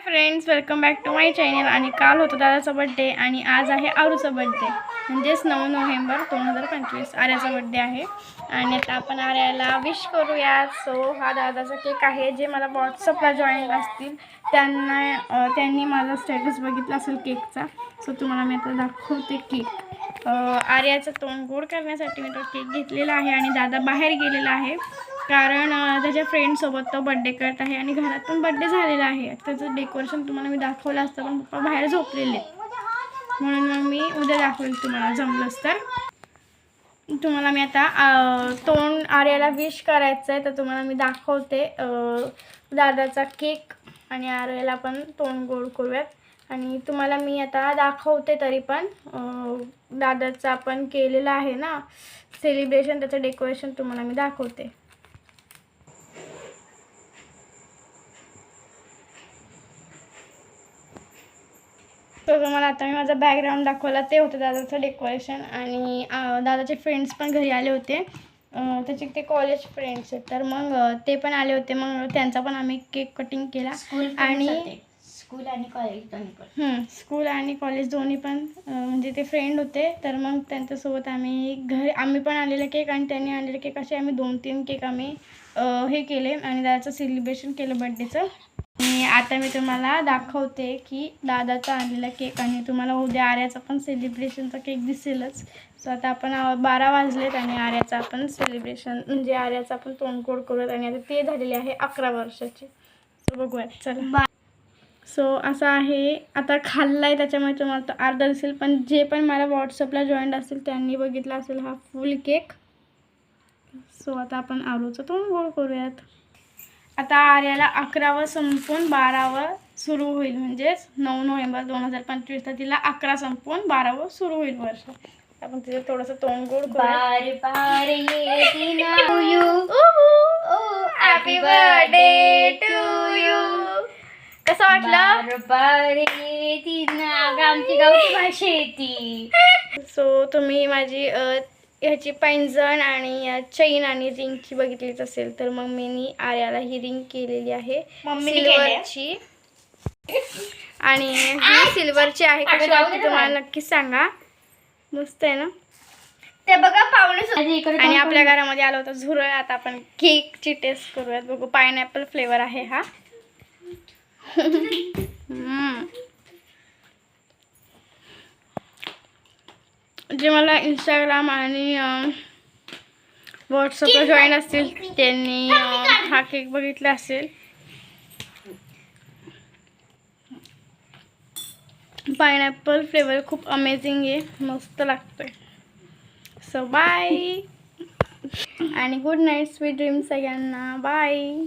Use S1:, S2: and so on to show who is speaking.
S1: Friends, welcome back to my channel. आणि काल होता दादाचा बड्डे आणि आज आहे आरूचा बड्डे, म्हणजेच 9 नोव्हेंबर 2025 आर्याचा बड्डे आहे. आणि आता आपण आर्याला विश करूया. सो हा दादाचा केक आहे. जे मला व्हॉट्सअपला जॉईन असतील त्यांनी माझा स्टेटस बघितला असेल केकचा. सो तुम्हाला मी आता दाखवते केक. आर्याचं तोंड गोड करण्यासाठी मी तो केक घेतलेला आहे. आणि दादा बाहेर गेलेला आहे कारण त्याच्या फ्रेंडसोबत तो बड्डे करत आहे. आणि घरात पण बड्डे झालेला आहे. त्याचं डेकोरेशन तुम्हाला मी दाखवलं असतं, पण पप्पा बाहेर झोपलेले, म्हणून मग मी उद्या दाखवेल तुम्हाला जमलंच तर. तुम्हाला मी आता तोंड आर्याला विश करायचं आहे, तर तुम्हाला मी दाखवते दादाचा केक. आणि आर्याला पण तोंड गोड करूयात. आणि तुम्हाला मी आता दाखवते, तरी पण दादाचं आपण केलेलं आहे ना सेलिब्रेशन, त्याचं डेकोरेशन तुम्हाला मी दाखवते. तर तुम्हाला आता मी माझा बॅकग्राऊंड दाखवला, ते होतं दादाचं डेकोरेशन. आणि दादाचे फ्रेंड्स पण घरी आले होते. त्याचे ते कॉलेज फ्रेंड्स आहेत, तर मग ते पण आले होते. मग त्यांचा पण आम्ही केक कटिंग केला. आणि
S2: स्कूल आणि कॉलेज दोन्ही पण
S1: स्कूल आणि कॉलेज दोन्ही पण म्हणजे ते फ्रेंड होते. तर मग त्यांच्यासोबत आम्ही पण आलेले केक आणि त्यांनी आणलेले केक, असे आम्ही 2-3 केक आम्ही हे केले आणि दादाचं सेलिब्रेशन केलं बड्डेचं. आणि आता मी तुम्हाला दाखवते की दादाचा आणलेला केक. आणि तुम्हाला उद्या आर्याचा पण सेलिब्रेशनचा केक दिसेलच. सो आता आपण 12 वाजलेत आणि आर्याचा आपण सेलिब्रेशन म्हणजे आर्याचा आपण तोंडगोड करूयात. आणि आता ते झालेले आहे 11 वर्षाचे. सो बघूयात, चला. सो असं आहे. आता खाल्ला आहे त्याच्यामुळे तुम्हाला तो अर्धा दिसेल, पण जे पण मला व्हॉट्सअपला जॉईंट असतील त्यांनी बघितला असेल हा फुल केक. सो आता आपण आरूचं तोंडगोड करूयात. आता आर्याला 11वर संपून 12वर सुरू होईल, म्हणजेच 9 नोव्हेंबर 2025 तिला 11 संपून 12वर सुरू होईल वर्ष. आपण तिचं थोडंसं तोंडगोड करूया. Happy birthday to you. कसं वाटलं?
S2: आमची गावची भाषा येते.
S1: सो तुम्ही माझी ह्याची पैंजण आणि चैन आणि रिंगची बघितलीच असेल, तर मग मी आर्याला ही रिंग केलेली आहे सिल्वरची. आणि ही सिल्वरची आहे. कशी वाटते तुम्हाला नक्कीच सांगा. मस्त आहे ना
S2: ते बघा पाहुणे.
S1: आणि आपल्या घरामध्ये आलं होतं झुरळ. आता आपण केकची टेस्ट करूयात. बघू, पायनॅपल फ्लेवर आहे हा. जे मला इंस्टाग्राम आणि व्हॉट्सअपला जॉईन असतील त्यांनी हा केक बघितला असेल. पायनॅपल फ्लेवर खूप अमेझिंग आहे, मस्त लागतोय. सो बाय आणि गुड नाईट, स्वीट ड्रीम्स सगळ्यांना. बाय.